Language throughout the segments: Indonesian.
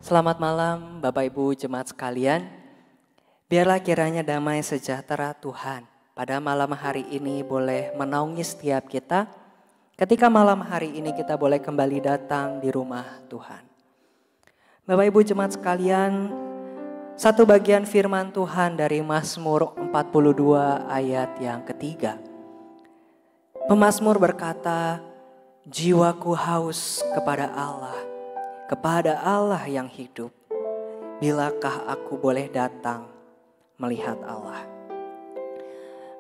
Selamat malam Bapak Ibu Jemaat sekalian. Biarlah kiranya damai sejahtera Tuhan pada malam hari ini boleh menaungi setiap kita. Ketika malam hari ini kita boleh kembali datang di rumah Tuhan. Bapak Ibu Jemaat sekalian, satu bagian firman Tuhan dari Mazmur 42 ayat yang ketiga. Pemazmur berkata, jiwaku haus kepada Allah yang hidup. Bilakah aku boleh datang melihat Allah?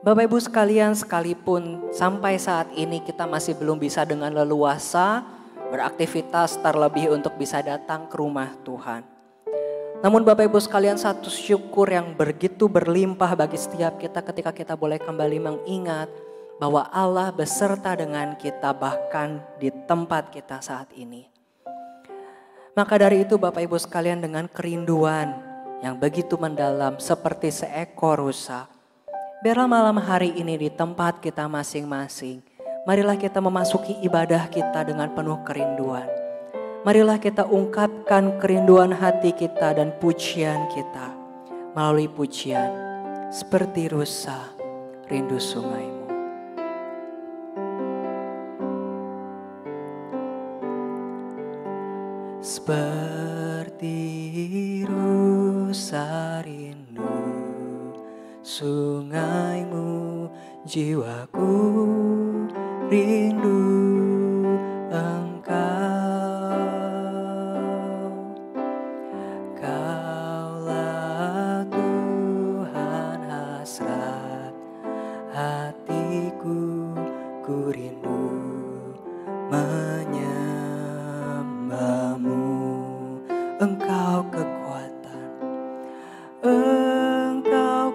Bapak Ibu sekalian, sekalipun sampai saat ini kita masih belum bisa dengan leluasa beraktivitas terlebih untuk bisa datang ke rumah Tuhan. Namun Bapak Ibu sekalian, satu syukur yang begitu berlimpah bagi setiap kita ketika kita boleh kembali mengingat bahwa Allah beserta dengan kita bahkan di tempat kita saat ini. Maka dari itu Bapak Ibu sekalian, dengan kerinduan yang begitu mendalam seperti seekor rusa, biarlah malam hari ini di tempat kita masing-masing, marilah kita memasuki ibadah kita dengan penuh kerinduan. Marilah kita ungkapkan kerinduan hati kita dan pujian kita melalui pujian seperti rusa rindu sungaimu. Seperti rusa rindu sungaimu, jiwaku rindu Engkau. Kaulah Tuhan hasrat hatiku, ku rindu menyembahmu. Engkau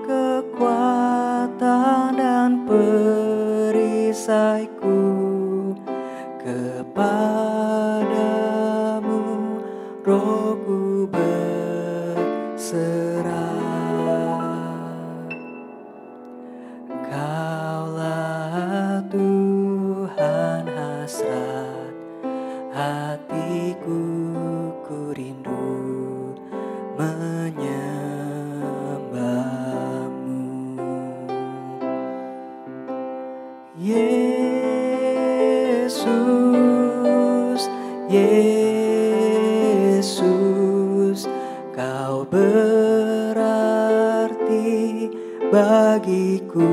kekuatan dan perisaiku, kepadamu rohku berserah. Kaulah Tuhan hasrat hatiku, ku rindu menyembahmu. Yesus, Yesus, kau berarti bagiku.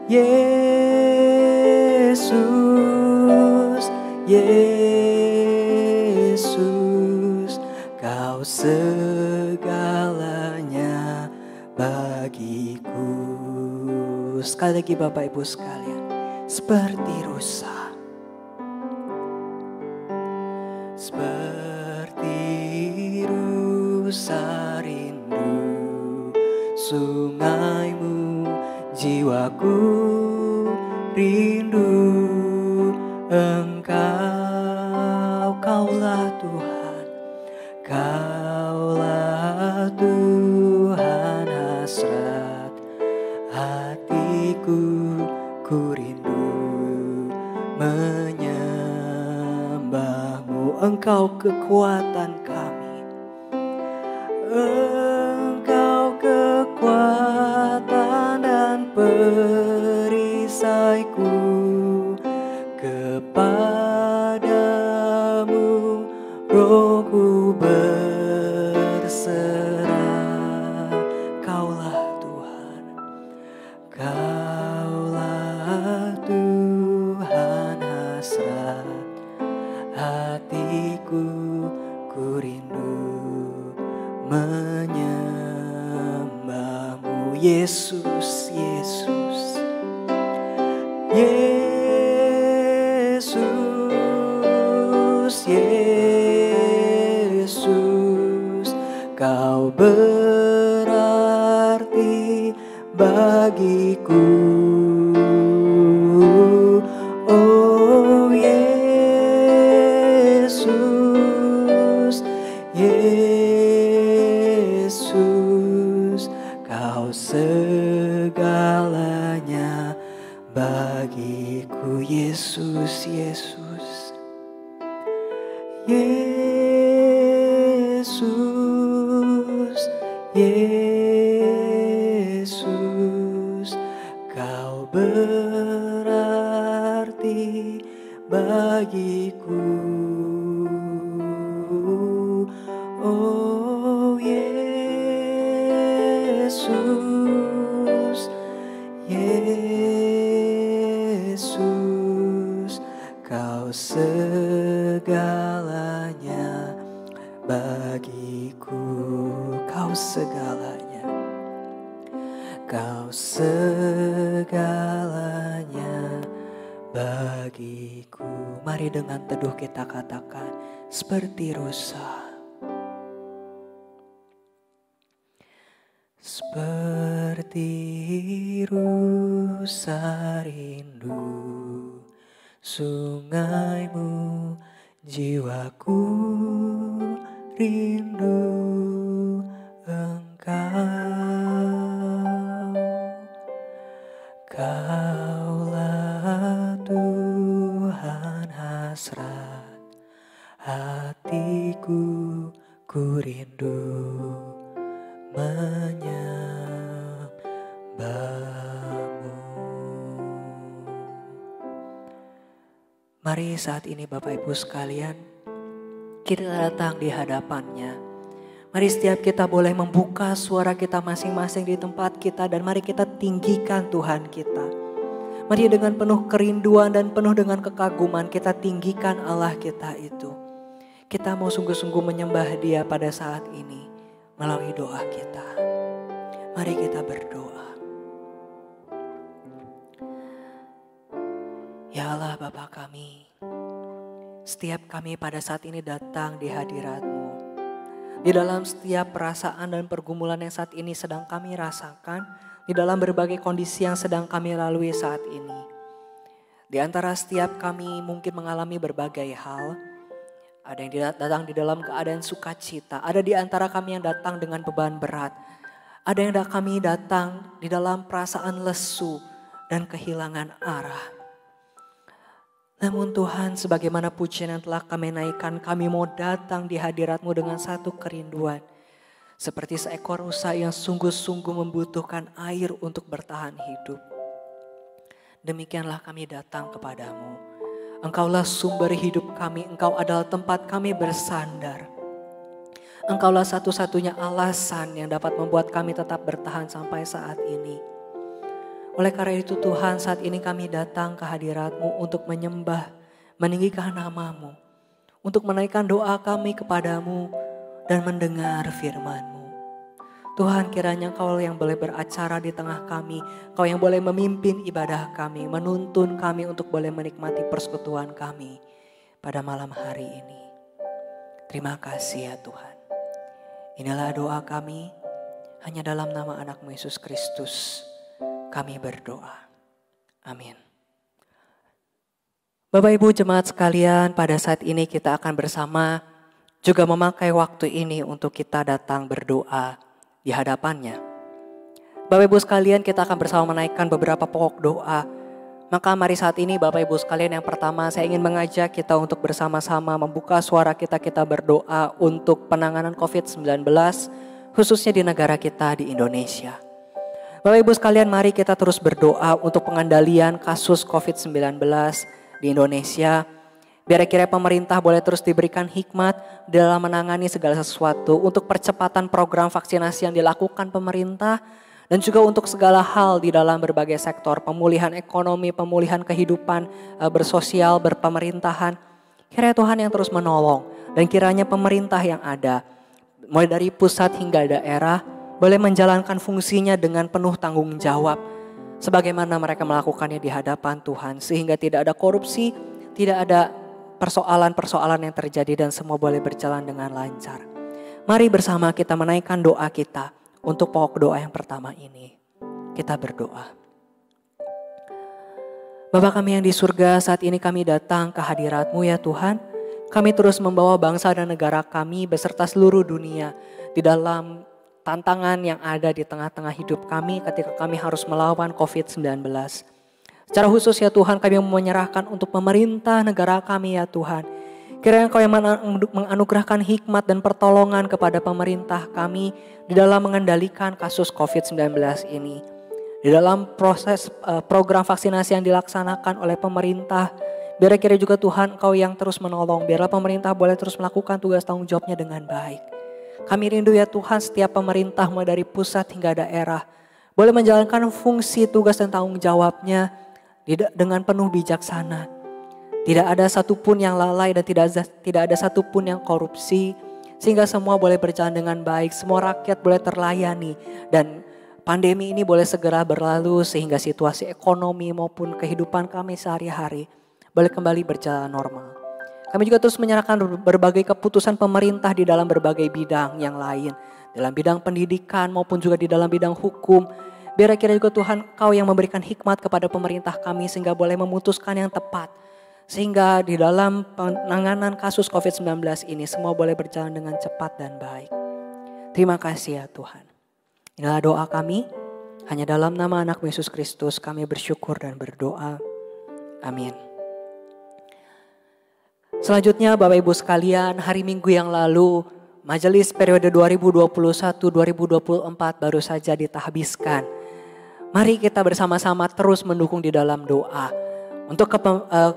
Yesus, Yesus, kau segalanya bagiku. Sekali lagi Bapak Ibu sekalian, seperti rusa, rindu sungaimu, jiwaku rindu Engkau. Kaulah Tuhan, kaulah Tuhan hasrat hatiku, ku rindu menyembahmu. Engkau kekuatan kami, Engkau kekuatan dan perisaiku, kepadamu rohku berserah. Kaulah Tuhan, kaulah Tuhan hasrat hatiku, ku rindu menyembahmu. Yesus, Yesus, Yesus, Yesus, kau berarti bagiku. Oh Yesus, Yesus, kau segalanya bagiku. Yesus, Yesus, Yesus, Yesus, Kau berarti bagiku. Oh Yesus, Yesus, Kau segalanya bagiku. Kau segalanya, Kau segalanya bagiku. Mari dengan teduh kita katakan seperti rusa. Seperti rusa rindu sungaimu, jiwaku rindu Engkau. Kaulah Tuhan hasrat hatiku, ku rindu menyembahmu. Mari saat ini Bapak Ibu sekalian, kita datang di hadapannya. Mari setiap kita boleh membuka suara kita masing-masing di tempat kita dan mari kita tinggikan Tuhan kita. Mari dengan penuh kerinduan dan penuh dengan kekaguman kita tinggikan Allah kita itu. Kita mau sungguh-sungguh menyembah Dia pada saat ini melalui doa kita. Mari kita berdoa. Ya Allah Bapa kami, setiap kami pada saat ini datang di hadirat-Mu. Di dalam setiap perasaan dan pergumulan yang saat ini sedang kami rasakan, di dalam berbagai kondisi yang sedang kami lalui saat ini. Di antara setiap kami mungkin mengalami berbagai hal. Ada yang datang di dalam keadaan sukacita. Ada di antara kami yang datang dengan beban berat. Ada yang kami datang di dalam perasaan lesu dan kehilangan arah. Namun Tuhan, sebagaimana pujian yang telah kami naikkan, kami mau datang di hadirat-Mu dengan satu kerinduan. Seperti seekor rusa yang sungguh-sungguh membutuhkan air untuk bertahan hidup. Demikianlah kami datang kepadamu. Engkaulah sumber hidup kami, Engkau adalah tempat kami bersandar. Engkaulah satu-satunya alasan yang dapat membuat kami tetap bertahan sampai saat ini. Oleh karena itu Tuhan, saat ini kami datang ke hadirat-Mu untuk menyembah, meninggikan nama-Mu. Untuk menaikkan doa kami kepadamu dan mendengar firman-Mu. Tuhan, kiranya Engkau yang boleh beracara di tengah kami. Engkau yang boleh memimpin ibadah kami, menuntun kami untuk boleh menikmati persekutuan kami pada malam hari ini. Terima kasih ya Tuhan. Inilah doa kami, hanya dalam nama anak-Mu Yesus Kristus kami berdoa. Amin. Bapak Ibu jemaat sekalian, pada saat ini kita akan bersama juga memakai waktu ini untuk kita datang berdoa di hadapannya. Bapak Ibu sekalian, kita akan bersama menaikkan beberapa pokok doa. Maka mari saat ini Bapak Ibu sekalian, yang pertama saya ingin mengajak kita untuk bersama-sama membuka suara kita berdoa untuk penanganan COVID-19 khususnya di negara kita di Indonesia. Bapak Ibu sekalian, mari kita terus berdoa untuk pengendalian kasus COVID-19 di Indonesia. Biar kira pemerintah boleh terus diberikan hikmat dalam menangani segala sesuatu untuk percepatan program vaksinasi yang dilakukan pemerintah dan juga untuk segala hal di dalam berbagai sektor pemulihan ekonomi, pemulihan kehidupan bersosial, berpemerintahan. Kiranya Tuhan yang terus menolong dan kiranya pemerintah yang ada mulai dari pusat hingga daerah boleh menjalankan fungsinya dengan penuh tanggung jawab sebagaimana mereka melakukannya di hadapan Tuhan sehingga tidak ada korupsi, tidak ada persoalan-persoalan yang terjadi dan semua boleh berjalan dengan lancar. Mari bersama kita menaikkan doa kita untuk pokok doa yang pertama ini. Kita berdoa. Bapa kami yang di surga, saat ini kami datang ke hadirat-Mu ya Tuhan. Kami terus membawa bangsa dan negara kami beserta seluruh dunia di dalam tantangan yang ada di tengah-tengah hidup kami ketika kami harus melawan COVID-19. Secara khusus ya Tuhan, kami menyerahkan untuk pemerintah negara kami ya Tuhan. Kiranya Engkau yang menganugerahkan hikmat dan pertolongan kepada pemerintah kami di dalam mengendalikan kasus COVID-19 ini. Di dalam proses program vaksinasi yang dilaksanakan oleh pemerintah, biarlah kiranya juga Tuhan Engkau yang terus menolong, biarlah pemerintah boleh terus melakukan tugas tanggung jawabnya dengan baik. Kami rindu ya Tuhan setiap pemerintah mulai dari pusat hingga daerah boleh menjalankan fungsi tugas dan tanggung jawabnya dengan penuh bijaksana. Tidak ada satupun yang lalai dan tidak ada satupun yang korupsi. Sehingga semua boleh berjalan dengan baik, semua rakyat boleh terlayani. Dan pandemi ini boleh segera berlalu sehingga situasi ekonomi maupun kehidupan kami sehari-hari boleh kembali berjalan normal. Kami juga terus menyerahkan berbagai keputusan pemerintah di dalam berbagai bidang yang lain. Dalam bidang pendidikan maupun juga di dalam bidang hukum. Biar kiranya juga Tuhan Kau yang memberikan hikmat kepada pemerintah kami sehingga boleh memutuskan yang tepat. Sehingga di dalam penanganan kasus COVID-19 ini semua boleh berjalan dengan cepat dan baik. Terima kasih ya Tuhan. Inilah doa kami. Hanya dalam nama anak Yesus Kristus kami bersyukur dan berdoa. Amin. Selanjutnya Bapak Ibu sekalian, hari Minggu yang lalu majelis periode 2021-2024 baru saja ditahbiskan. Mari kita bersama-sama terus mendukung di dalam doa. Untuk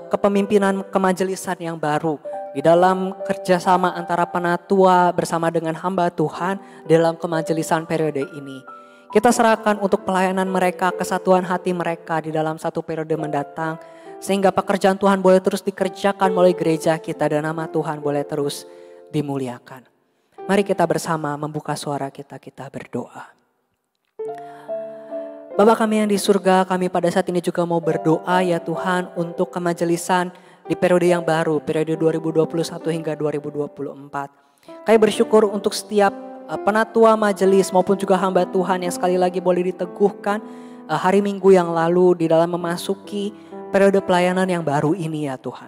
kepemimpinan kemajelisan yang baru di dalam kerjasama antara penatua bersama dengan hamba Tuhan dalam kemajelisan periode ini. Kita serahkan untuk pelayanan mereka, kesatuan hati mereka di dalam satu periode mendatang. Sehingga pekerjaan Tuhan boleh terus dikerjakan melalui gereja kita dan nama Tuhan boleh terus dimuliakan. Mari kita bersama membuka suara kita berdoa. Bapa kami yang di surga, kami pada saat ini juga mau berdoa ya Tuhan untuk kemajelisan di periode yang baru, periode 2021 hingga 2024. Kami bersyukur untuk setiap penatua majelis maupun juga hamba Tuhan yang sekali lagi boleh diteguhkan hari Minggu yang lalu di dalam memasuki periode pelayanan yang baru ini ya Tuhan.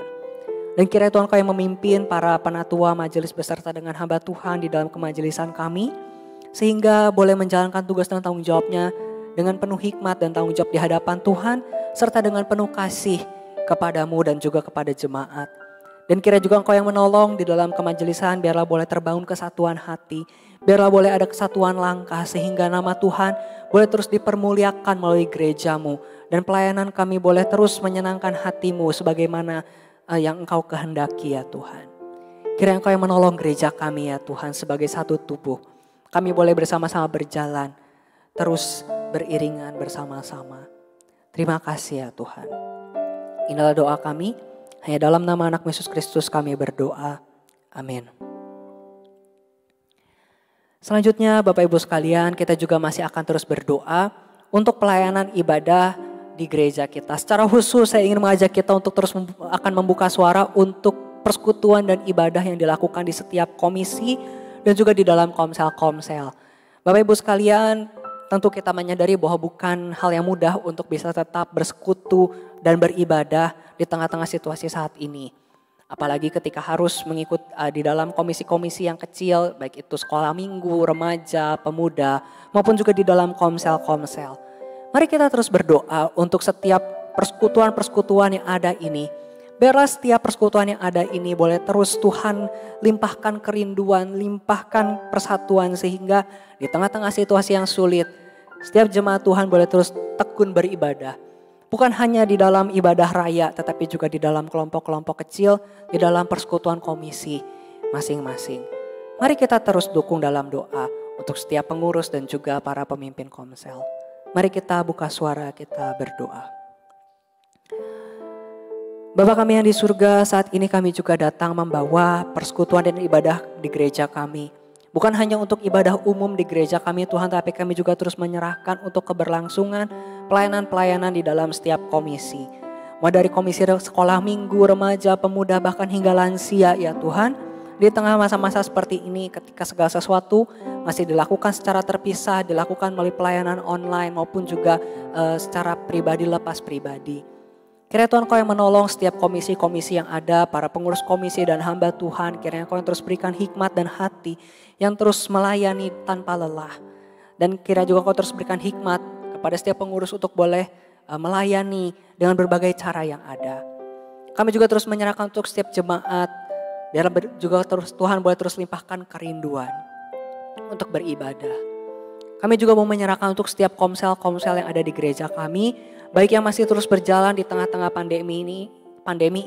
Dan kiranya Tuhan Kau yang memimpin para penatua majelis beserta dengan hamba Tuhan di dalam kemajelisan kami. Sehingga boleh menjalankan tugas dan tanggung jawabnya dengan penuh hikmat dan tanggung jawab di hadapan Tuhan, serta dengan penuh kasih kepadamu dan juga kepada jemaat. Dan kira juga Engkau yang menolong di dalam kemajelisan, biarlah boleh terbangun kesatuan hati, biarlah boleh ada kesatuan langkah sehingga nama Tuhan boleh terus dipermuliakan melalui gerejamu. Dan pelayanan kami boleh terus menyenangkan hatimu sebagaimana yang Engkau kehendaki ya Tuhan. Kira Engkau yang menolong gereja kami ya Tuhan sebagai satu tubuh. Kami boleh bersama-sama berjalan, terus beriringan bersama-sama. Terima kasih ya Tuhan. Inilah doa kami. Hanya dalam nama anak Yesus Kristus kami berdoa. Amin. Selanjutnya Bapak Ibu sekalian, kita juga masih akan terus berdoa untuk pelayanan ibadah di gereja kita. Secara khusus saya ingin mengajak kita untuk terus akan membuka suara untuk persekutuan dan ibadah yang dilakukan di setiap komisi dan juga di dalam komsel-komsel. Bapak Ibu sekalian, tentu kita menyadari bahwa bukan hal yang mudah untuk bisa tetap bersekutu dan beribadah di tengah-tengah situasi saat ini. Apalagi ketika harus mengikut di dalam komisi-komisi yang kecil, baik itu sekolah minggu, remaja, pemuda, maupun juga di dalam komsel-komsel. Mari kita terus berdoa untuk setiap persekutuan-persekutuan yang ada ini. Biarlah setiap persekutuan yang ada ini boleh terus Tuhan limpahkan kerinduan, limpahkan persatuan sehingga di tengah-tengah situasi yang sulit, setiap jemaat Tuhan boleh terus tekun beribadah. Bukan hanya di dalam ibadah raya, tetapi juga di dalam kelompok-kelompok kecil, di dalam persekutuan komisi masing-masing. Mari kita terus dukung dalam doa untuk setiap pengurus dan juga para pemimpin komsel. Mari kita buka suara, kita berdoa. Bapa kami yang di surga, saat ini kami juga datang membawa persekutuan dan ibadah di gereja kami. Bukan hanya untuk ibadah umum di gereja kami Tuhan, tapi kami juga terus menyerahkan untuk keberlangsungan pelayanan-pelayanan di dalam setiap komisi. Mulai dari komisi sekolah minggu, remaja, pemuda, bahkan hingga lansia ya Tuhan. Di tengah masa-masa seperti ini ketika segala sesuatu masih dilakukan secara terpisah, dilakukan melalui pelayanan online maupun juga secara pribadi lepas pribadi. Kiranya Tuhan Kau yang menolong setiap komisi-komisi yang ada, para pengurus komisi dan hamba Tuhan. Kiranya Kau yang terus berikan hikmat dan hati yang terus melayani tanpa lelah. Dan kiranya juga Kau terus berikan hikmat kepada setiap pengurus untuk boleh melayani dengan berbagai cara yang ada. Kami juga terus menyerahkan untuk setiap jemaat, Biar juga terus Tuhan boleh terus limpahkan kerinduan untuk beribadah. Kami juga mau menyerahkan untuk setiap komsel-komsel yang ada di gereja kami, baik yang masih terus berjalan di tengah-tengah pandemi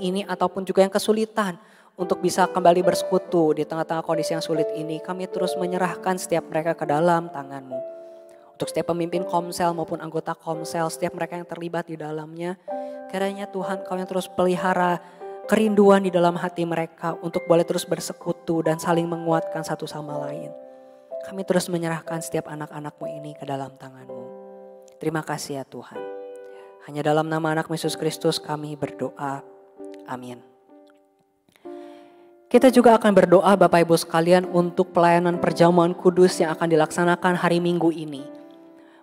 ini ataupun juga yang kesulitan untuk bisa kembali bersekutu di tengah-tengah kondisi yang sulit ini. Kami terus menyerahkan setiap mereka ke dalam tangan-Mu. Untuk setiap pemimpin komsel maupun anggota komsel, setiap mereka yang terlibat di dalamnya, kiranya Tuhan Kau yang terus pelihara kerinduan di dalam hati mereka untuk boleh terus bersekutu dan saling menguatkan satu sama lain. Kami terus menyerahkan setiap anak-anak-Mu ini ke dalam tangan-Mu. Terima kasih ya Tuhan. Hanya dalam nama anak Yesus Kristus kami berdoa. Amin. Kita juga akan berdoa Bapak Ibu sekalian untuk pelayanan perjamuan kudus yang akan dilaksanakan hari Minggu ini.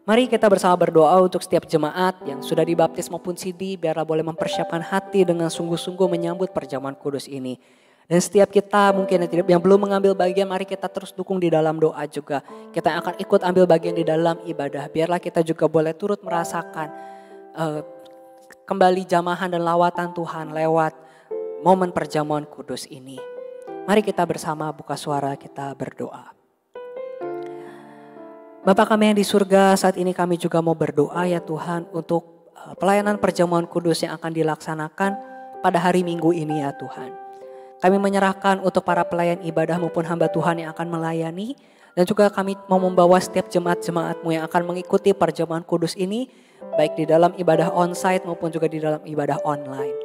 Mari kita bersama berdoa untuk setiap jemaat yang sudah dibaptis maupun sidi, biarlah boleh mempersiapkan hati dengan sungguh-sungguh menyambut perjamuan kudus ini. Dan setiap kita mungkin yang belum mengambil bagian, mari kita terus dukung di dalam doa juga. Kita akan ikut ambil bagian di dalam ibadah, biarlah kita juga boleh turut merasakan kembali jamahan dan lawatan Tuhan lewat momen perjamuan kudus ini. Mari kita bersama buka suara, kita berdoa. Bapa kami yang di surga, saat ini kami juga mau berdoa ya Tuhan untuk pelayanan perjamuan kudus yang akan dilaksanakan pada hari Minggu ini ya Tuhan. Kami menyerahkan untuk para pelayan ibadah maupun hamba Tuhan yang akan melayani. Dan juga kami mau membawa setiap jemaat-jemaat-Mu yang akan mengikuti perjamuan kudus ini. Baik di dalam ibadah onsite maupun juga di dalam ibadah online.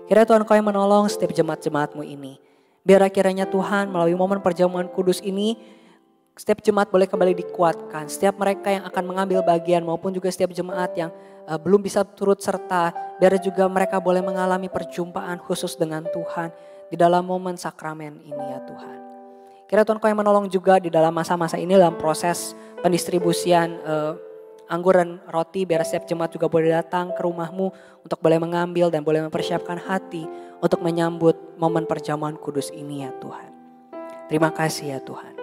Kiranya Tuhan Kau yang menolong setiap jemaat-jemaat-Mu ini. Biar kiranya Tuhan melalui momen perjamuan kudus ini, setiap jemaat boleh kembali dikuatkan. Setiap mereka yang akan mengambil bagian maupun juga setiap jemaat yang belum bisa turut serta. Biar juga mereka boleh mengalami perjumpaan khusus dengan Tuhan di dalam momen sakramen ini ya Tuhan. Kiranya Tuhan Kau yang menolong juga di dalam masa-masa ini dalam proses pendistribusian anggur dan roti. Biar setiap jemaat juga boleh datang ke rumah-Mu untuk boleh mengambil dan boleh mempersiapkan hati untuk menyambut momen perjamuan kudus ini ya Tuhan. Terima kasih ya Tuhan.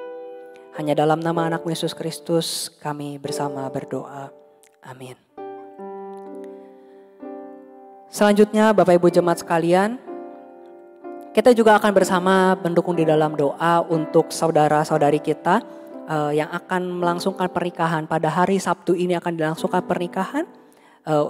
Hanya dalam nama anak Yesus Kristus kami bersama berdoa. Amin. Selanjutnya Bapak Ibu jemaat sekalian, kita juga akan bersama mendukung di dalam doa untuk saudara-saudari kita yang akan melangsungkan pernikahan. Pada hari Sabtu ini akan dilangsungkan pernikahan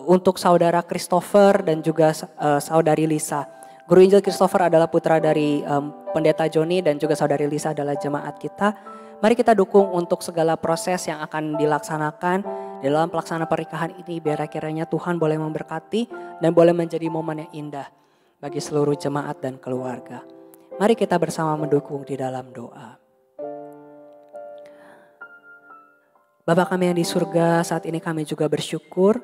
untuk saudara Christopher dan juga saudari Lisa. Guru Injil Christopher adalah putra dari pendeta Joni dan juga saudari Lisa adalah jemaat kita. Mari kita dukung untuk segala proses yang akan dilaksanakan dalam pelaksanaan pernikahan ini. Biar kiranya Tuhan boleh memberkati dan boleh menjadi momen yang indah bagi seluruh jemaat dan keluarga. Mari kita bersama mendukung di dalam doa. Bapa kami yang di surga, saat ini kami juga bersyukur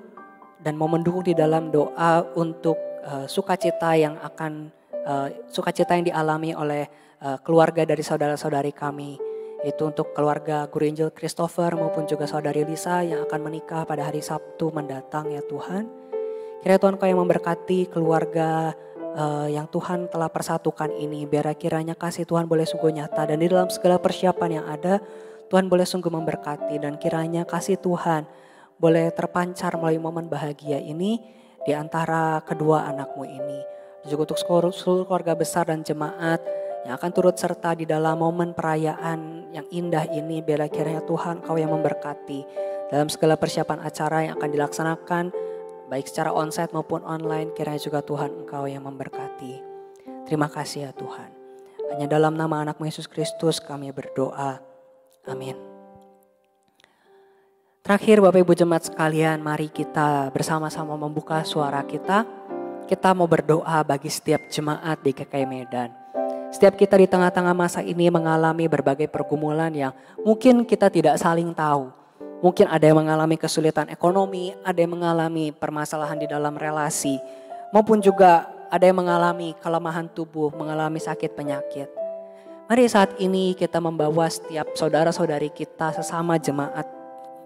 dan mau mendukung di dalam doa untuk sukacita yang dialami oleh keluarga dari saudara-saudari kami. Itu untuk keluarga Guru Injil Christopher maupun juga saudari Lisa yang akan menikah pada hari Sabtu mendatang ya Tuhan. Kiranya Tuhan Kau yang memberkati keluarga yang Tuhan telah persatukan ini. Biar kiranya kasih Tuhan boleh sungguh nyata dan di dalam segala persiapan yang ada Tuhan boleh sungguh memberkati. Dan kiranya kasih Tuhan boleh terpancar melalui momen bahagia ini di antara kedua anak-Mu ini. Juga untuk seluruh keluarga besar dan jemaat yang akan turut serta di dalam momen perayaan yang indah ini. Biarlah kiranya Tuhan Kau yang memberkati dalam segala persiapan acara yang akan dilaksanakan baik secara onsite maupun online. Kiranya juga Tuhan Engkau yang memberkati. Terima kasih ya Tuhan. Hanya dalam nama anak Yesus Kristus kami berdoa. Amin. Terakhir Bapak Ibu jemaat sekalian, mari kita bersama-sama membuka suara kita. Kita mau berdoa bagi setiap jemaat di GKI Medan. Setiap kita di tengah-tengah masa ini mengalami berbagai pergumulan yang mungkin kita tidak saling tahu. Mungkin ada yang mengalami kesulitan ekonomi, ada yang mengalami permasalahan di dalam relasi. Maupun juga ada yang mengalami kelemahan tubuh, mengalami sakit penyakit. Mari saat ini kita membawa setiap saudara-saudari kita sesama jemaat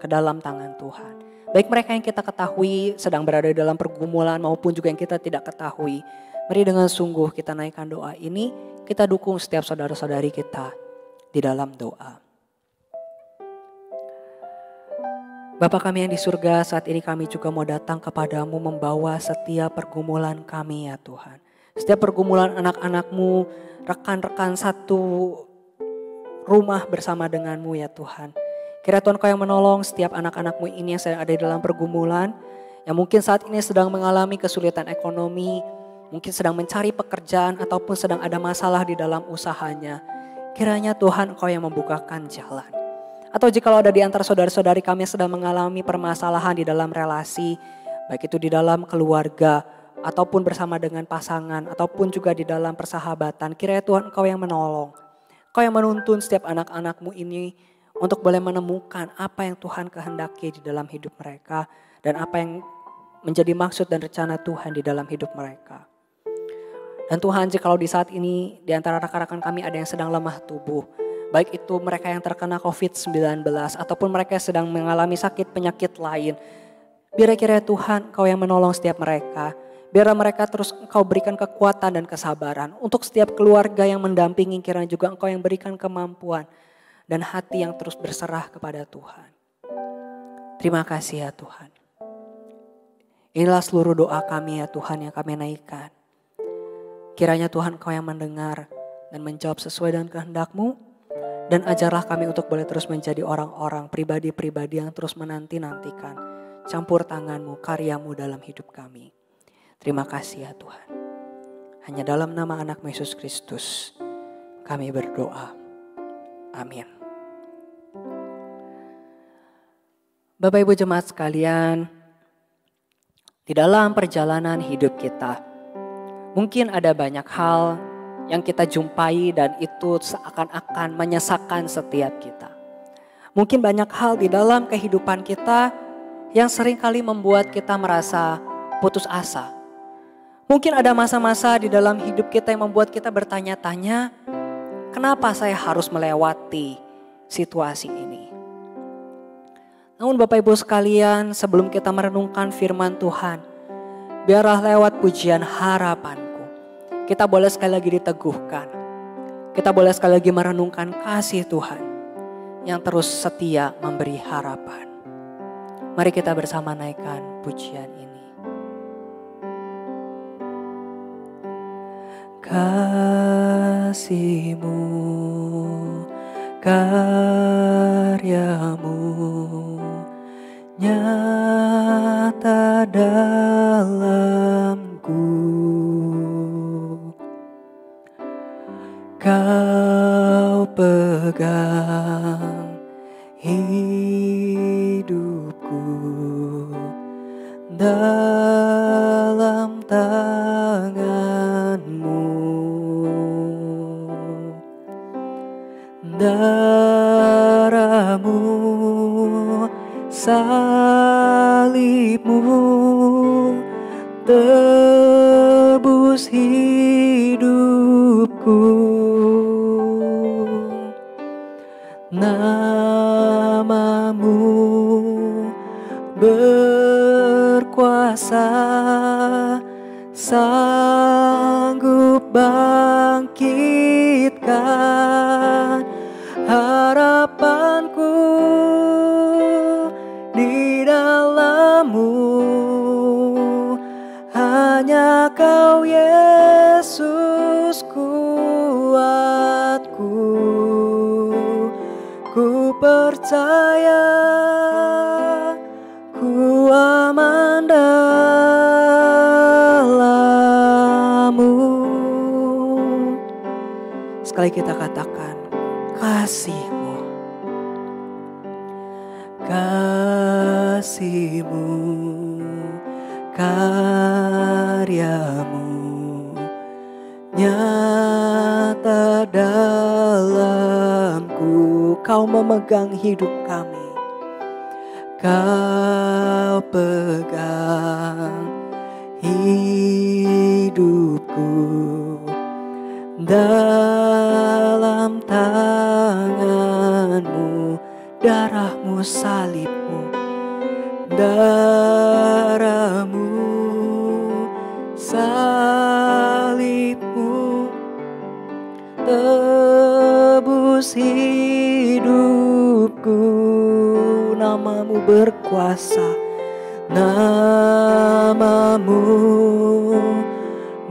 ke dalam tangan Tuhan. Baik mereka yang kita ketahui sedang berada di dalam pergumulan maupun juga yang kita tidak ketahui. Mari dengan sungguh kita naikkan doa ini, kita dukung setiap saudara-saudari kita di dalam doa. Bapa kami yang di surga, saat ini kami juga mau datang kepadamu membawa setiap pergumulan kami ya Tuhan. Setiap pergumulan anak-anakmu, rekan-rekan satu rumah bersama denganmu ya Tuhan. Kiranya Tuhan Kau yang menolong setiap anak-anakmu ini yang sedang ada di dalam pergumulan. Yang mungkin saat ini sedang mengalami kesulitan ekonomi. Mungkin sedang mencari pekerjaan ataupun sedang ada masalah di dalam usahanya. Kiranya Tuhan Kau yang membukakan jalan. Atau jika ada di antara saudara-saudari kami yang sedang mengalami permasalahan di dalam relasi. Baik itu di dalam keluarga ataupun bersama dengan pasangan ataupun juga di dalam persahabatan. Kiranya Tuhan Kau yang menolong. Kau yang menuntun setiap anak-anakmu ini untuk boleh menemukan apa yang Tuhan kehendaki di dalam hidup mereka. Dan apa yang menjadi maksud dan rencana Tuhan di dalam hidup mereka. Dan Tuhan, jikalau di saat ini di antara rekan-rekan kami ada yang sedang lemah tubuh. Baik itu mereka yang terkena COVID-19 ataupun mereka yang sedang mengalami sakit penyakit lain. Biar kiranya Tuhan Kau yang menolong setiap mereka. Biar mereka terus Engkau berikan kekuatan dan kesabaran. Untuk setiap keluarga yang mendampingi kiranya juga Engkau yang berikan kemampuan. Dan hati yang terus berserah kepada Tuhan. Terima kasih ya Tuhan. Inilah seluruh doa kami ya Tuhan yang kami naikkan. Kiranya Tuhan Kau yang mendengar dan menjawab sesuai dengan kehendak-Mu. Dan ajarlah kami untuk boleh terus menjadi orang-orang pribadi-pribadi yang terus menanti-nantikan campur tangan-Mu, karya-Mu dalam hidup kami. Terima kasih ya Tuhan. Hanya dalam nama anak-Mu Yesus Kristus kami berdoa. Amin. Bapak Ibu jemaat sekalian, di dalam perjalanan hidup kita, mungkin ada banyak hal yang kita jumpai dan itu seakan-akan menyesakan setiap kita. Mungkin banyak hal di dalam kehidupan kita yang seringkali membuat kita merasa putus asa. Mungkin ada masa-masa di dalam hidup kita yang membuat kita bertanya-tanya, kenapa saya harus melewati situasi ini? Namun Bapak Ibu sekalian, sebelum kita merenungkan firman Tuhan, biarlah lewat pujian harapanku, kita boleh sekali lagi diteguhkan. Kita boleh sekali lagi merenungkan kasih Tuhan yang terus setia memberi harapan. Mari kita bersama naikkan pujian ini. Kasih-Mu, karya-Mu nyata dalamku. Kau pegang hidupku dalam tangan-Mu. Darah-Mu, salib-Mu tebus hidupku. Nama-Mu berkuasa, sanggup bangkitkan harapanku di dalam-Mu. Hanya Kau Yesus kuatku. Ku percaya ku aman dalam-Mu. Sekali kita katakan, kasih-Mu, kasih-Mu, karya-Mu nyata dalamku. Kau memegang hidup kami. Kau pegang hidupku dalam tangan-Mu. Darah-Mu, salib-Mu, darah-Mu, salib-Mu tebus hidupku. Nama-Mu berkuasa, nama-Mu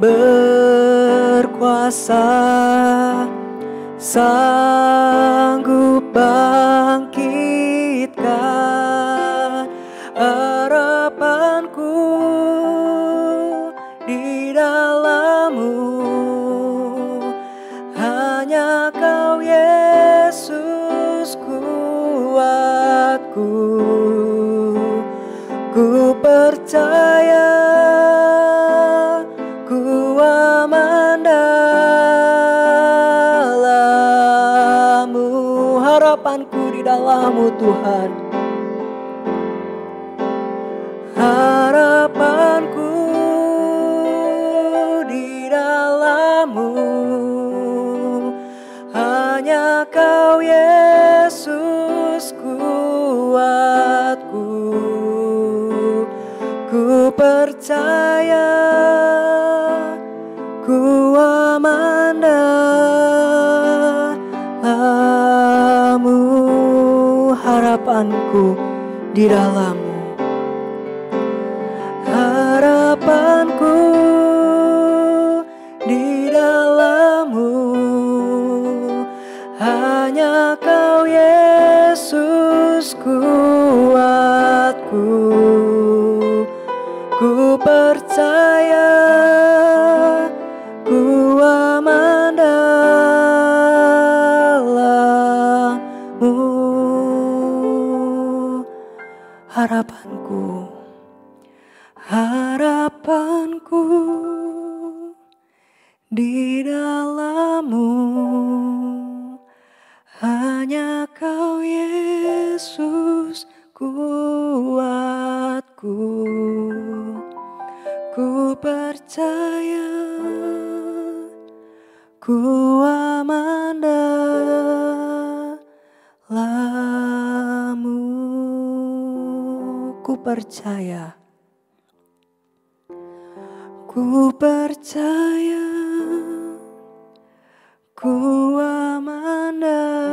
berkuasa, kuasa, sanggup bangkitkan harapanku di dalam-Mu. Hanya Kau Yesus kuatku, ku percaya, ku aman dalam-Mu. Harapanku di dalam-Mu Tuhan, harapanku di dalam-Mu. Hanya Kau Yesus kuatku, ku percaya, ku aman dalam-Mu. Harapanku di dalam-Mu, harapanku di dalam-Mu. Hanya Kau Yesus kuatku, ku percaya, ku aman dalam-Mu. Harapanku, harapanku di dalam-Mu. Hanya Kau Yesus kuatku, ku percaya, ku aman dalam-Mu. Ku percaya, ku percaya, ku aman dalam-Mu.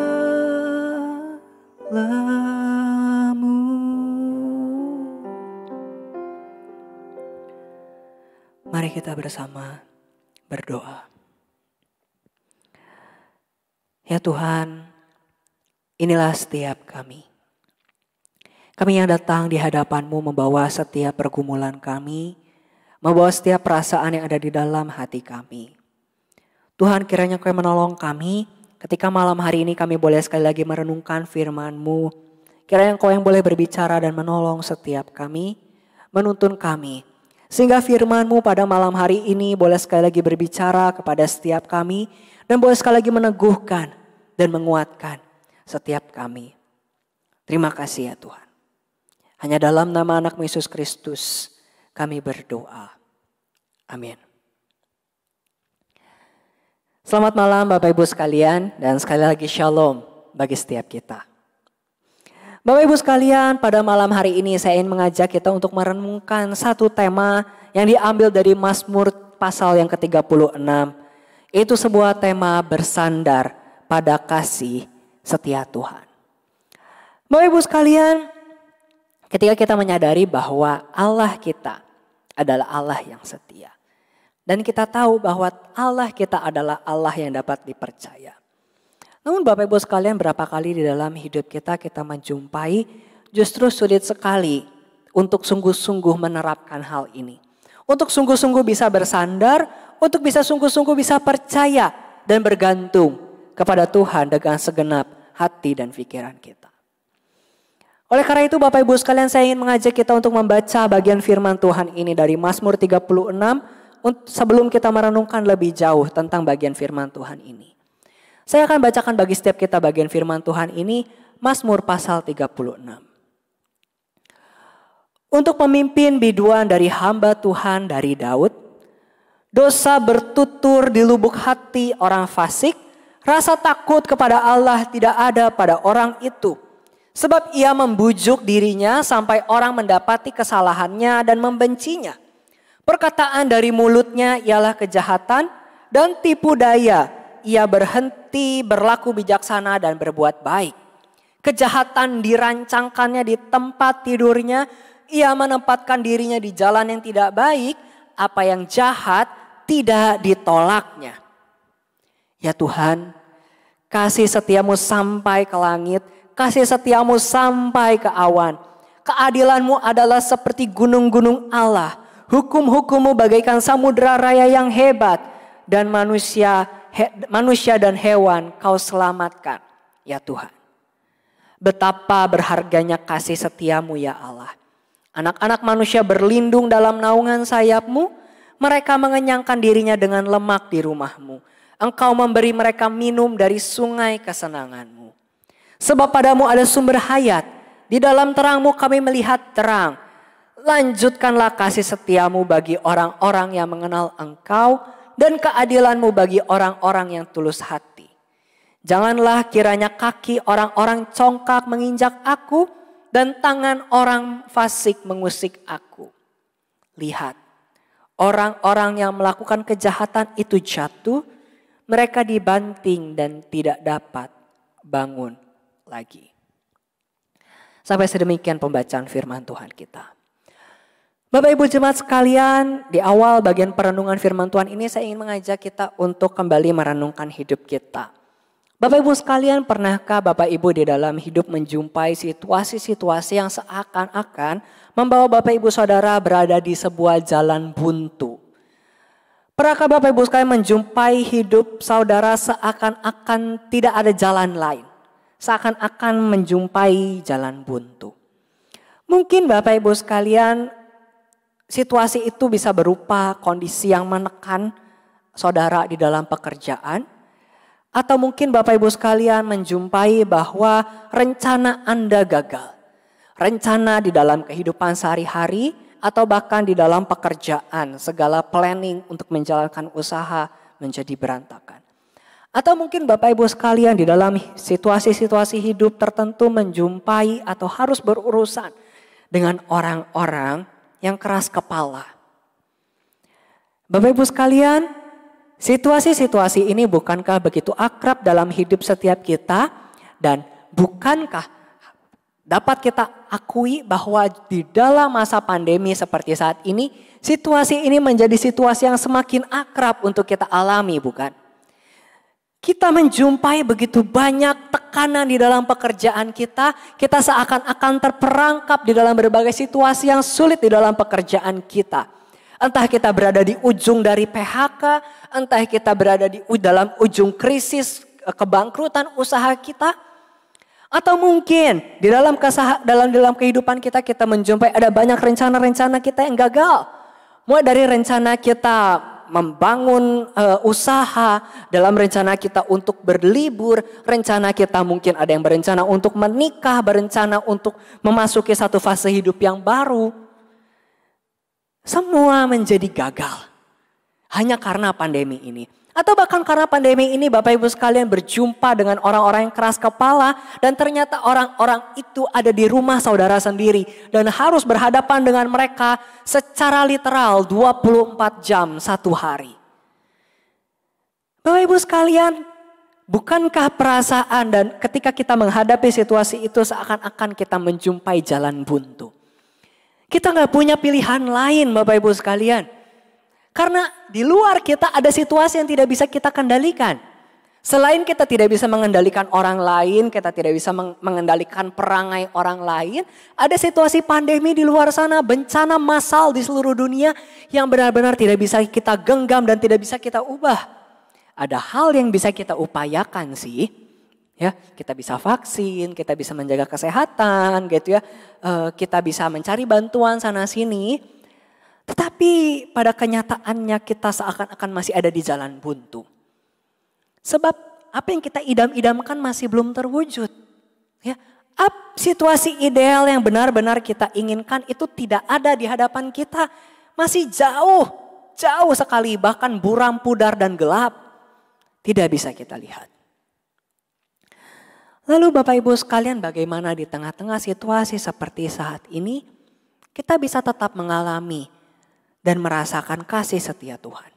Mari kita bersama berdoa. Ya Tuhan, inilah setiap kami. Kami yang datang di hadapan-Mu membawa setiap pergumulan kami, membawa setiap perasaan yang ada di dalam hati kami. Tuhan, kiranya Kau menolong kami ketika malam hari ini kami boleh sekali lagi merenungkan firman-Mu. Kiranya Kau yang boleh berbicara dan menolong setiap kami, menuntun kami. Sehingga firman-Mu pada malam hari ini boleh sekali lagi berbicara kepada setiap kami dan boleh sekali lagi meneguhkan dan menguatkan setiap kami. Terima kasih ya Tuhan. Hanya dalam nama anak Yesus Kristus kami berdoa. Amin. Selamat malam Bapak Ibu sekalian dan sekali lagi shalom bagi setiap kita. Bapak Ibu sekalian, pada malam hari ini saya ingin mengajak kita untuk merenungkan satu tema yang diambil dari Mazmur pasal yang ke-36. Itu sebuah tema bersandar pada kasih setia Tuhan. Bapak Ibu sekalian, ketika kita menyadari bahwa Allah kita adalah Allah yang setia. Dan kita tahu bahwa Allah kita adalah Allah yang dapat dipercaya. Namun Bapak Ibu sekalian, berapa kali di dalam hidup kita menjumpai justru sulit sekali untuk sungguh-sungguh menerapkan hal ini. Untuk sungguh-sungguh bisa bersandar, untuk bisa sungguh-sungguh bisa percaya dan bergantung kepada Tuhan dengan segenap hati dan pikiran kita. Oleh karena itu Bapak Ibu sekalian, saya ingin mengajak kita untuk membaca bagian firman Tuhan ini dari Mazmur 36 sebelum kita merenungkan lebih jauh tentang bagian firman Tuhan ini. Saya akan bacakan bagi setiap kita bagian firman Tuhan ini, Mazmur pasal 36. Untuk pemimpin biduan dari hamba Tuhan dari Daud, dosa bertutur di lubuk hati orang fasik, rasa takut kepada Allah tidak ada pada orang itu. Sebab ia membujuk dirinya sampai orang mendapati kesalahannya dan membencinya. Perkataan dari mulutnya ialah kejahatan dan tipu daya. Ia berhenti berlaku bijaksana dan berbuat baik. Kejahatan dirancangkannya di tempat tidurnya. Ia menempatkan dirinya di jalan yang tidak baik. Apa yang jahat tidak ditolaknya. Ya Tuhan, kasih setiamu sampai ke langit, kasih setiamu sampai ke awan. Keadilanmu adalah seperti gunung-gunung Allah. Hukum-hukummu bagaikan samudera raya yang hebat. Dan manusia dan hewan kau selamatkan. Ya Tuhan. Betapa berharganya kasih setiamu ya Allah. Anak-anak manusia berlindung dalam naungan sayapmu. Mereka mengenyangkan dirinya dengan lemak di rumahmu. Engkau memberi mereka minum dari sungai kesenanganmu. Sebab padamu ada sumber hayat. Di dalam terangmu kami melihat terang. Lanjutkanlah kasih setiamu bagi orang-orang yang mengenal engkau. Dan keadilanmu bagi orang-orang yang tulus hati. Janganlah kiranya kaki orang-orang congkak menginjak aku dan tangan orang fasik mengusik aku. Lihat, orang-orang yang melakukan kejahatan itu jatuh, mereka dibanting dan tidak dapat bangun lagi. Sampai sedemikian pembacaan firman Tuhan kita. Bapak Ibu jemaat sekalian, di awal bagian perenungan firman Tuhan ini saya ingin mengajak kita untuk kembali merenungkan hidup kita. Bapak Ibu sekalian, pernahkah Bapak Ibu di dalam hidup menjumpai situasi-situasi yang seakan-akan membawa Bapak Ibu saudara berada di sebuah jalan buntu? Pernahkah Bapak Ibu sekalian menjumpai hidup saudara seakan-akan tidak ada jalan lain? Seakan-akan menjumpai jalan buntu. Mungkin Bapak Ibu sekalian, situasi itu bisa berupa kondisi yang menekan saudara di dalam pekerjaan. Atau mungkin Bapak Ibu sekalian menjumpai bahwa rencana Anda gagal. Rencana di dalam kehidupan sehari-hari atau bahkan di dalam pekerjaan. Segala planning untuk menjalankan usaha menjadi berantakan. Atau mungkin Bapak Ibu sekalian di dalam situasi-situasi hidup tertentu menjumpai atau harus berurusan dengan orang-orang yang keras kepala. Bapak Ibu sekalian, situasi-situasi ini bukankah begitu akrab dalam hidup setiap kita? Dan bukankah dapat kita akui bahwa di dalam masa pandemi seperti saat ini, situasi ini menjadi situasi yang semakin akrab untuk kita alami, bukan? Kita menjumpai begitu banyak tekanan di dalam pekerjaan kita. Kita seakan-akan terperangkap di dalam berbagai situasi yang sulit di dalam pekerjaan kita. Entah kita berada di ujung dari PHK, entah kita berada di dalam ujung krisis kebangkrutan usaha kita. Atau mungkin di dalam kehidupan kita menjumpai ada banyak rencana-rencana kita yang gagal. Mulai dari rencana kita membangun usaha, dalam rencana kita untuk berlibur, rencana kita mungkin ada yang berencana untuk menikah, berencana untuk memasuki satu fase hidup yang baru. Semua menjadi gagal hanya karena pandemi ini. Atau bahkan karena pandemi ini Bapak Ibu sekalian berjumpa dengan orang-orang yang keras kepala. Dan ternyata orang-orang itu ada di rumah saudara sendiri. Dan harus berhadapan dengan mereka secara literal 24 jam satu hari. Bapak Ibu sekalian, bukankah perasaan dan ketika kita menghadapi situasi itu seakan-akan kita menjumpai jalan buntu. Kita gak punya pilihan lain Bapak Ibu sekalian. Karena di luar kita ada situasi yang tidak bisa kita kendalikan. Selain kita tidak bisa mengendalikan orang lain, kita tidak bisa mengendalikan perangai orang lain. Ada situasi pandemi di luar sana, bencana massal di seluruh dunia yang benar-benar tidak bisa kita genggam dan tidak bisa kita ubah. Ada hal yang bisa kita upayakan sih. Ya, kita bisa vaksin, kita bisa menjaga kesehatan gitu ya. Kita bisa mencari bantuan sana sini. Tetapi pada kenyataannya kita seakan-akan masih ada di jalan buntu. Sebab apa yang kita idam-idamkan masih belum terwujud. Ya, situasi ideal yang benar-benar kita inginkan itu tidak ada di hadapan kita. Masih jauh sekali, bahkan buram, pudar dan gelap. Tidak bisa kita lihat. Lalu Bapak Ibu sekalian, bagaimana di tengah-tengah situasi seperti saat ini kita bisa tetap mengalami dan merasakan kasih setia Tuhan.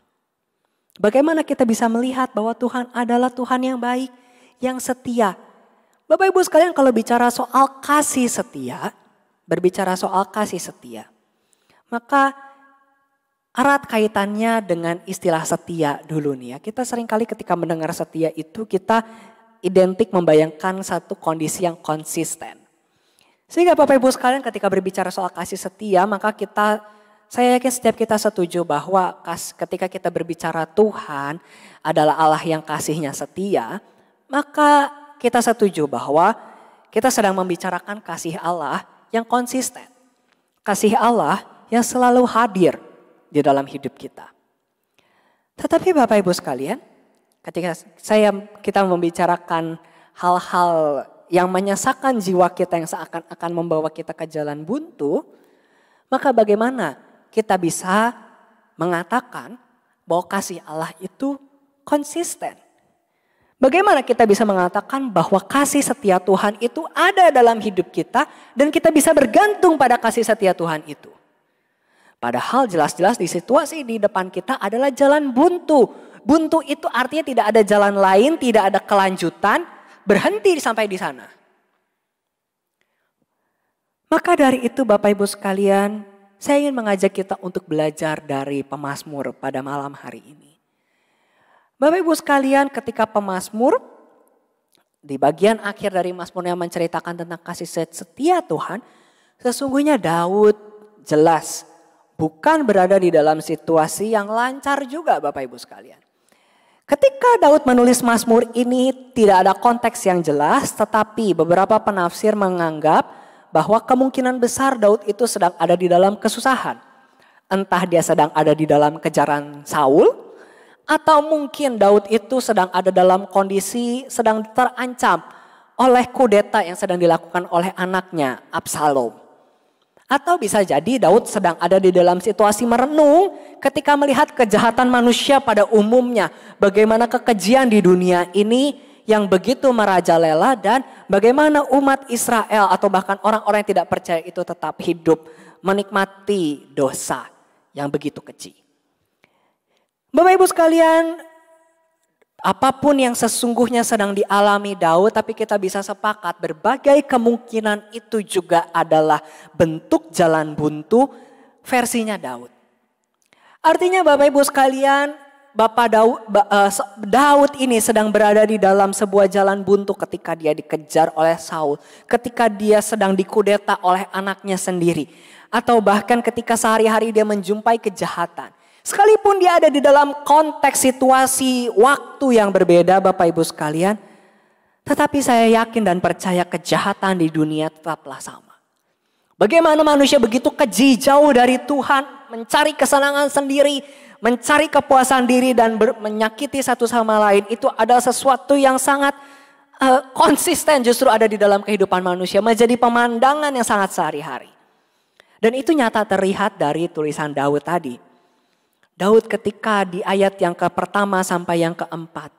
Bagaimana kita bisa melihat bahwa Tuhan adalah Tuhan yang baik, yang setia. Bapak Ibu sekalian, kalau bicara soal kasih setia, berbicara soal kasih setia, maka erat kaitannya dengan istilah setia dulu nih ya. Kita seringkali ketika mendengar setia itu kita identik membayangkan satu kondisi yang konsisten. Sehingga Bapak Ibu sekalian ketika berbicara soal kasih setia maka saya yakin setiap kita setuju bahwa ketika kita berbicara Tuhan adalah Allah yang kasihnya setia. Maka kita setuju bahwa kita sedang membicarakan kasih Allah yang konsisten. Kasih Allah yang selalu hadir di dalam hidup kita. Tetapi Bapak Ibu sekalian, ketika kita membicarakan hal-hal yang menyesakan jiwa kita yang seakan-akan membawa kita ke jalan buntu, maka bagaimana kita bisa mengatakan bahwa kasih Allah itu konsisten? Bagaimana kita bisa mengatakan bahwa kasih setia Tuhan itu ada dalam hidup kita dan kita bisa bergantung pada kasih setia Tuhan itu? Padahal jelas-jelas di situasi di depan kita adalah jalan buntu. Buntu itu artinya tidak ada jalan lain, tidak ada kelanjutan, berhenti sampai di sana. Maka dari itu Bapak Ibu sekalian, saya ingin mengajak kita untuk belajar dari pemazmur pada malam hari ini. Bapak Ibu sekalian, ketika pemazmur di bagian akhir dari Mazmur yang menceritakan tentang kasih setia Tuhan, sesungguhnya Daud jelas bukan berada di dalam situasi yang lancar juga Bapak Ibu sekalian. Ketika Daud menulis Mazmur ini tidak ada konteks yang jelas, tetapi beberapa penafsir menganggap bahwa kemungkinan besar Daud itu sedang ada di dalam kesusahan. Entah dia sedang ada di dalam kejaran Saul, atau mungkin Daud itu sedang ada dalam kondisi sedang terancam oleh kudeta yang sedang dilakukan oleh anaknya Absalom. Atau bisa jadi Daud sedang ada di dalam situasi merenung ketika melihat kejahatan manusia pada umumnya. Bagaimana kekejian di dunia ini yang begitu merajalela dan bagaimana umat Israel atau bahkan orang-orang yang tidak percaya itu tetap hidup menikmati dosa yang begitu keji. Bapak Ibu sekalian, apapun yang sesungguhnya sedang dialami Daud, tapi kita bisa sepakat berbagai kemungkinan itu juga adalah bentuk jalan buntu versinya Daud. Artinya Bapak Ibu sekalian, Daud ini sedang berada di dalam sebuah jalan buntu ketika dia dikejar oleh Saul, ketika dia sedang dikudeta oleh anaknya sendiri, atau bahkan ketika sehari-hari dia menjumpai kejahatan. Sekalipun dia ada di dalam konteks situasi waktu yang berbeda Bapak Ibu sekalian. Tetapi saya yakin dan percaya kejahatan di dunia tetaplah sama. Bagaimana manusia begitu keji jauh dari Tuhan. Mencari kesenangan sendiri. Mencari kepuasan diri dan menyakiti satu sama lain. Itu adalah sesuatu yang sangat konsisten justru ada di dalam kehidupan manusia. Menjadi pemandangan yang sangat sehari-hari. Dan itu nyata terlihat dari tulisan Daud tadi. Daud ketika di ayat yang pertama sampai yang keempat.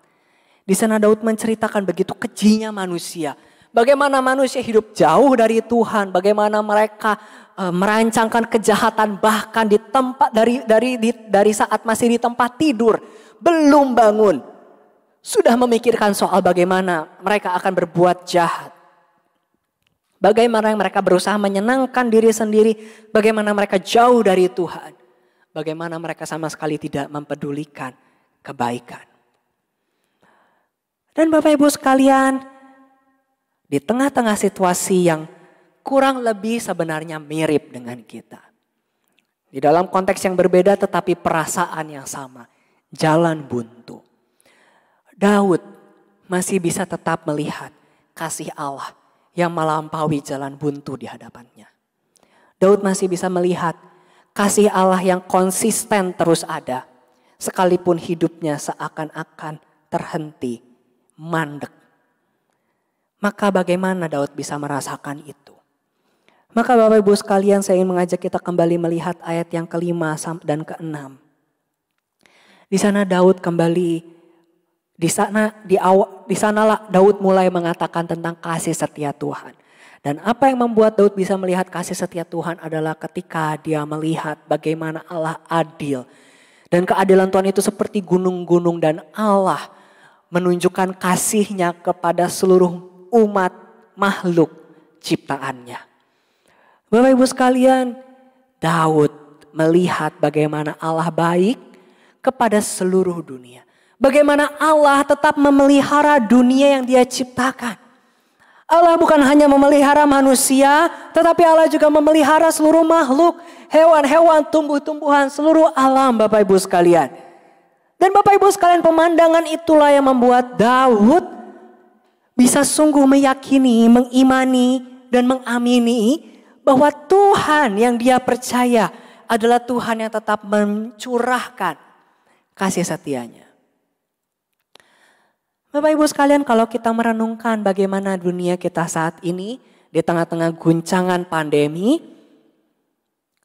Di sana Daud menceritakan begitu kejinya manusia. Bagaimana manusia hidup jauh dari Tuhan. Bagaimana mereka merancangkan kejahatan bahkan di tempat dari saat masih di tempat tidur. Belum bangun. Sudah memikirkan soal bagaimana mereka akan berbuat jahat. Bagaimana mereka berusaha menyenangkan diri sendiri. Bagaimana mereka jauh dari Tuhan. Bagaimana mereka sama sekali tidak mempedulikan kebaikan. Dan Bapak Ibu sekalian, di tengah-tengah situasi yang kurang lebih sebenarnya mirip dengan kita. Di dalam konteks yang berbeda tetapi perasaan yang sama. Jalan buntu. Daud masih bisa tetap melihat kasih Allah yang melampaui jalan buntu di hadapannya. Daud masih bisa melihat kasih Allah yang konsisten terus ada. Sekalipun hidupnya seakan-akan terhenti, mandek. Maka bagaimana Daud bisa merasakan itu? Maka Bapak Ibu sekalian saya ingin mengajak kita kembali melihat ayat yang ke-5 dan ke-6. Di sana Daud kembali, di sanalah Daud mulai mengatakan tentang kasih setia Tuhan. Dan apa yang membuat Daud bisa melihat kasih setia Tuhan adalah ketika dia melihat bagaimana Allah adil. Dan keadilan Tuhan itu seperti gunung-gunung dan Allah menunjukkan kasihnya kepada seluruh umat makhluk ciptaannya. Bapak Ibu sekalian, Daud melihat bagaimana Allah baik kepada seluruh dunia. Bagaimana Allah tetap memelihara dunia yang Dia ciptakan. Allah bukan hanya memelihara manusia, tetapi Allah juga memelihara seluruh makhluk, hewan-hewan, tumbuh-tumbuhan, seluruh alam Bapak Ibu sekalian. Dan Bapak Ibu sekalian, pemandangan itulah yang membuat Daud bisa sungguh meyakini, mengimani, dan mengamini bahwa Tuhan yang dia percaya adalah Tuhan yang tetap mencurahkan kasih setianya. Bapak Ibu sekalian, kalau kita merenungkan bagaimana dunia kita saat ini di tengah-tengah guncangan pandemi,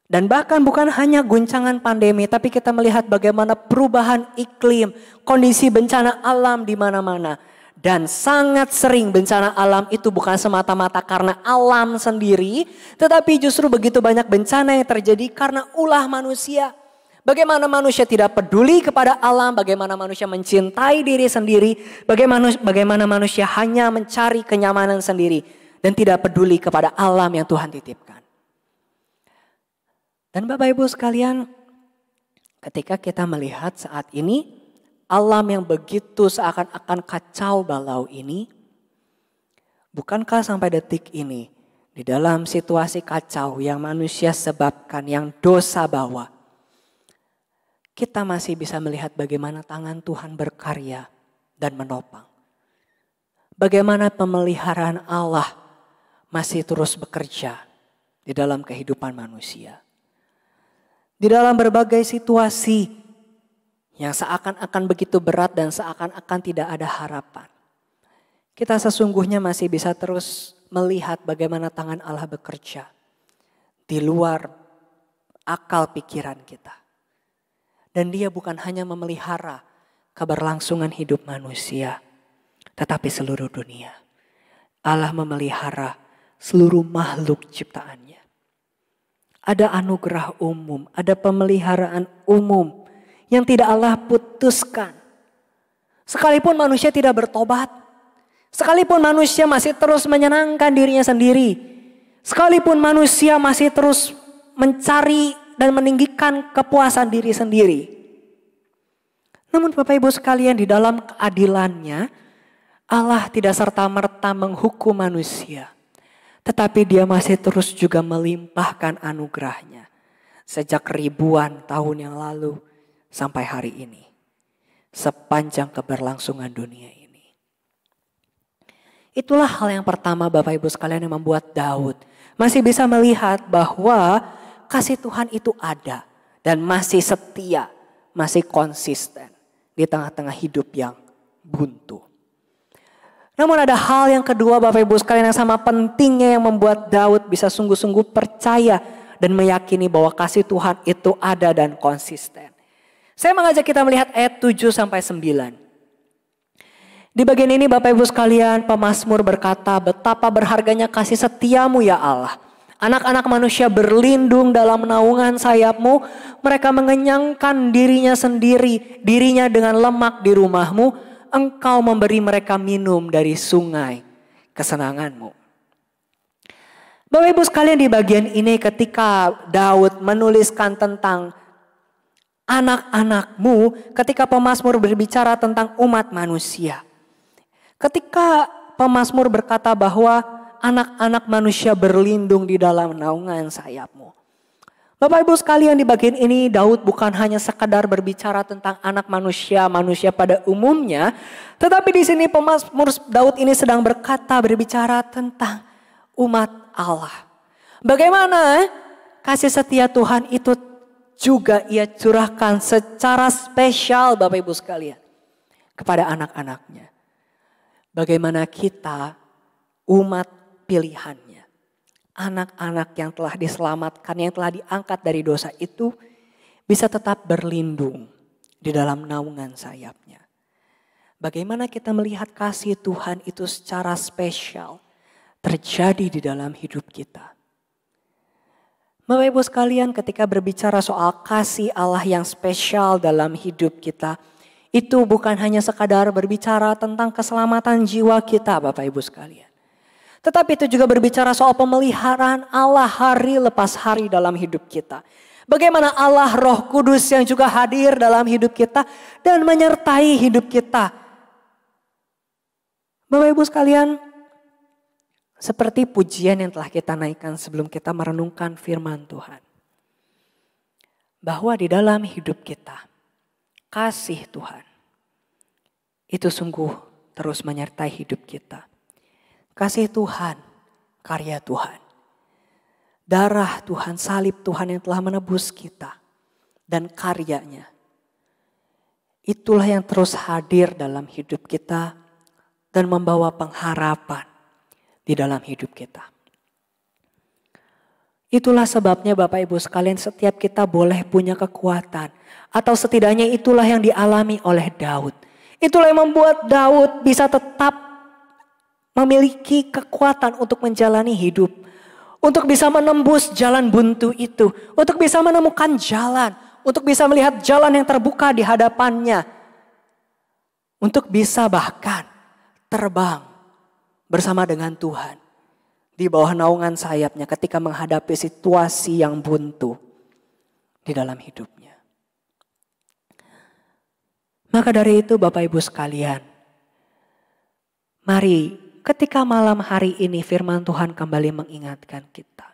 dan bahkan bukan hanya guncangan pandemi, tapi kita melihat bagaimana perubahan iklim, kondisi bencana alam di mana-mana. Dan sangat sering bencana alam itu bukan semata-mata karena alam sendiri, tetapi justru begitu banyak bencana yang terjadi karena ulah manusia. Bagaimana manusia tidak peduli kepada alam, bagaimana manusia mencintai diri sendiri, bagaimana manusia hanya mencari kenyamanan sendiri dan tidak peduli kepada alam yang Tuhan titipkan. Dan Bapak Ibu sekalian, ketika kita melihat saat ini alam yang begitu seakan-akan kacau balau ini, bukankah sampai detik ini di dalam situasi kacau yang manusia sebabkan, yang dosa bawa, kita masih bisa melihat bagaimana tangan Tuhan berkarya dan menopang. Bagaimana pemeliharaan Allah masih terus bekerja di dalam kehidupan manusia. Di dalam berbagai situasi yang seakan-akan begitu berat dan seakan-akan tidak ada harapan. Kita sesungguhnya masih bisa terus melihat bagaimana tangan Allah bekerja di luar akal pikiran kita. Dan Dia bukan hanya memelihara keberlangsungan hidup manusia, tetapi seluruh dunia. Allah memelihara seluruh makhluk ciptaannya. Ada anugerah umum, ada pemeliharaan umum yang tidak Allah putuskan. Sekalipun manusia tidak bertobat, sekalipun manusia masih terus menyenangkan dirinya sendiri, sekalipun manusia masih terus mencari dan meninggikan kepuasan diri sendiri. Namun Bapak Ibu sekalian, di dalam keadilannya Allah tidak serta-merta menghukum manusia. Tetapi Dia masih terus juga melimpahkan anugerahnya. Sejak ribuan tahun yang lalu sampai hari ini. Sepanjang keberlangsungan dunia ini. Itulah hal yang pertama Bapak Ibu sekalian yang membuat Daud masih bisa melihat bahwa kasih Tuhan itu ada dan masih setia, masih konsisten di tengah-tengah hidup yang buntu. Namun ada hal yang kedua Bapak Ibu sekalian yang sama pentingnya yang membuat Daud bisa sungguh-sungguh percaya dan meyakini bahwa kasih Tuhan itu ada dan konsisten. Saya mengajak kita melihat ayat 7 sampai 9. Di bagian ini Bapak Ibu sekalian, pemazmur berkata, betapa berharganya kasih setiamu ya Allah. Anak-anak manusia berlindung dalam naungan sayapmu. Mereka mengenyangkan dirinya sendiri, dirinya dengan lemak di rumahmu. Engkau memberi mereka minum dari sungai kesenanganmu. Bapak Ibu sekalian, di bagian ini ketika Daud menuliskan tentang anak-anakmu, ketika pemazmur berbicara tentang umat manusia. Ketika pemazmur berkata bahwa anak-anak manusia berlindung di dalam naungan sayapmu. Bapak Ibu sekalian, di bagian ini Daud bukan hanya sekadar berbicara tentang anak manusia pada umumnya. Tetapi di sini pemazmur Daud ini sedang berbicara tentang umat Allah. Bagaimana kasih setia Tuhan itu juga Ia curahkan secara spesial Bapak Ibu sekalian kepada anak-anaknya. Bagaimana kita umat pilihannya, anak-anak yang telah diselamatkan, yang telah diangkat dari dosa itu bisa tetap berlindung di dalam naungan sayapnya. Bagaimana kita melihat kasih Tuhan itu secara spesial terjadi di dalam hidup kita. Bapak Ibu sekalian, ketika berbicara soal kasih Allah yang spesial dalam hidup kita, itu bukan hanya sekadar berbicara tentang keselamatan jiwa kita Bapak Ibu sekalian. Tetapi itu juga berbicara soal pemeliharaan Allah hari lepas hari dalam hidup kita. Bagaimana Allah Roh Kudus yang juga hadir dalam hidup kita dan menyertai hidup kita. Bapak Ibu sekalian, seperti pujian yang telah kita naikkan sebelum kita merenungkan firman Tuhan. Bahwa di dalam hidup kita, kasih Tuhan itu sungguh terus menyertai hidup kita. Kasih Tuhan, karya Tuhan. Darah Tuhan, salib Tuhan yang telah menebus kita. Dan karyanya. Itulah yang terus hadir dalam hidup kita. Dan membawa pengharapan di dalam hidup kita. Itulah sebabnya Bapak Ibu sekalian, setiap kita boleh punya kekuatan. Atau setidaknya itulah yang dialami oleh Daud. Itulah yang membuat Daud bisa tetap memiliki kekuatan untuk menjalani hidup. Untuk bisa menembus jalan buntu itu. Untuk bisa menemukan jalan. Untuk bisa melihat jalan yang terbuka di hadapannya. Untuk bisa bahkan terbang bersama dengan Tuhan. Di bawah naungan sayapnya ketika menghadapi situasi yang buntu di dalam hidupnya. Maka dari itu Bapak Ibu sekalian. Mari ketika malam hari ini firman Tuhan kembali mengingatkan kita.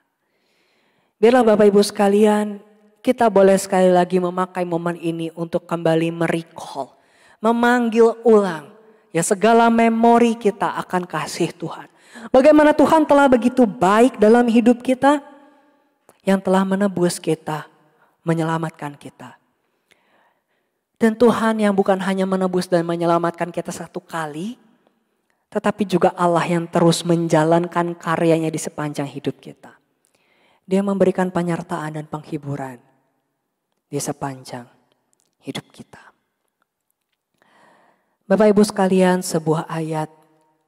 Biarlah Bapak Ibu sekalian, kita boleh sekali lagi memakai momen ini untuk kembali merecall. Memanggil ulang ya segala memori kita akan kasih Tuhan. Bagaimana Tuhan telah begitu baik dalam hidup kita. Yang telah menebus kita, menyelamatkan kita. Dan Tuhan yang bukan hanya menebus dan menyelamatkan kita satu kali. Tetapi juga Allah yang terus menjalankan karyanya di sepanjang hidup kita. Dia memberikan penyertaan dan penghiburan di sepanjang hidup kita. Bapak Ibu sekalian, sebuah ayat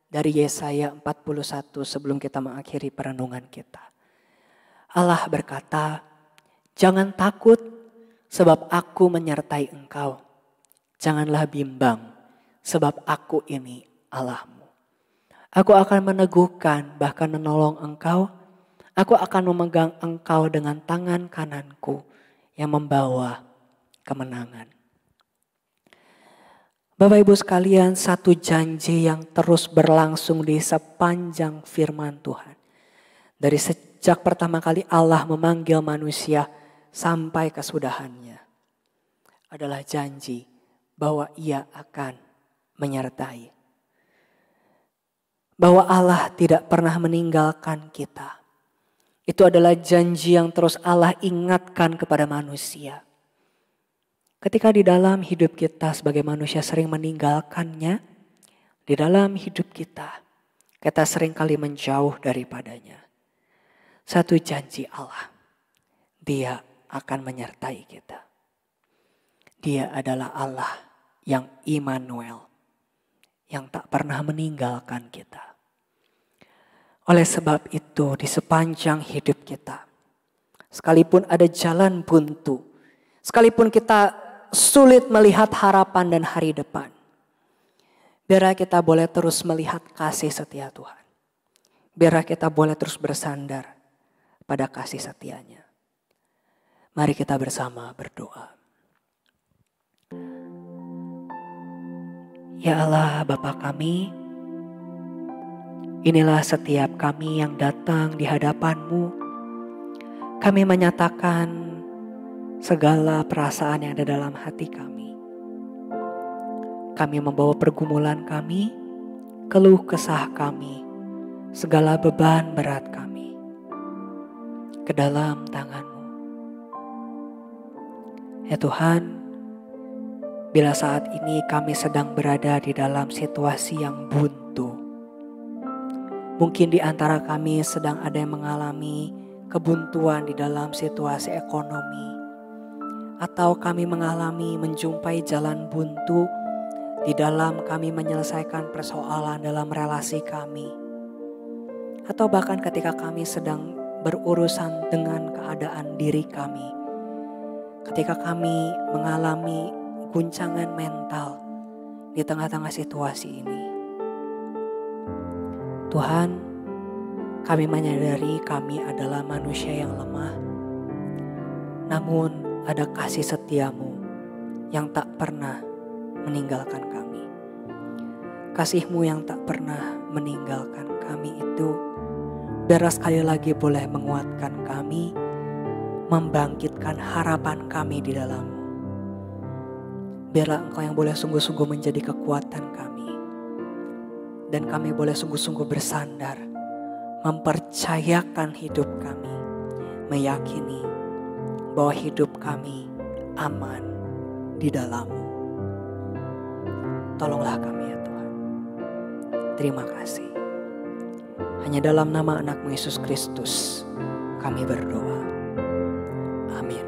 dari Yesaya 41 sebelum kita mengakhiri perenungan kita. Allah berkata, "Jangan takut sebab aku menyertai engkau. Janganlah bimbang sebab aku ini Allahmu. Aku akan meneguhkan bahkan menolong engkau. Aku akan memegang engkau dengan tangan kananku yang membawa kemenangan." Bapak Ibu sekalian, satu janji yang terus berlangsung di sepanjang firman Tuhan. Dari sejak pertama kali Allah memanggil manusia sampai kesudahannya. Adalah janji bahwa Ia akan menyertai. Bahwa Allah tidak pernah meninggalkan kita. Itu adalah janji yang terus Allah ingatkan kepada manusia. Ketika di dalam hidup kita sebagai manusia sering meninggalkannya, di dalam hidup kita sering kali menjauh daripadanya. Satu janji Allah, Dia akan menyertai kita. Dia adalah Allah yang Immanuel, yang tak pernah meninggalkan kita. Oleh sebab itu di sepanjang hidup kita, sekalipun ada jalan buntu, sekalipun kita sulit melihat harapan dan hari depan, biarlah kita boleh terus melihat kasih setia Tuhan. Biarlah kita boleh terus bersandar pada kasih setianya. Mari kita bersama berdoa. Ya Allah Bapa kami, inilah setiap kami yang datang di hadapan-Mu. Kami menyatakan segala perasaan yang ada dalam hati kami. Kami membawa pergumulan kami, keluh kesah kami, segala beban berat kami ke dalam tangan-Mu. Ya Tuhan, bila saat ini kami sedang berada di dalam situasi yang buntu, mungkin di antara kami sedang ada yang mengalami kebuntuan di dalam situasi ekonomi, atau kami menjumpai jalan buntu di dalam kami menyelesaikan persoalan dalam relasi kami. Atau bahkan ketika kami sedang berurusan dengan keadaan diri kami. Ketika kami mengalami guncangan mental di tengah-tengah situasi ini. Tuhan, kami menyadari kami adalah manusia yang lemah. namun ada kasih setiamu yang tak pernah meninggalkan kami. Kasih-Mu yang tak pernah meninggalkan kami itu biarlah sekali lagi boleh menguatkan kami, membangkitkan harapan kami di dalam-Mu. Biarlah Engkau yang boleh sungguh-sungguh menjadi kekuatan kami. Dan kami boleh sungguh-sungguh bersandar, mempercayakan hidup kami, meyakini bahwa hidup kami aman di dalam-Mu. Tolonglah kami ya Tuhan. Terima kasih. Hanya dalam nama anak-Mu Yesus Kristus kami berdoa. Amin.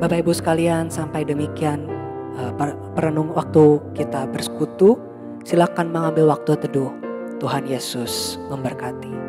Bapak Ibu sekalian, sampai demikian perenung waktu kita bersekutu. Silakan mengambil waktu teduh. Tuhan Yesus memberkati.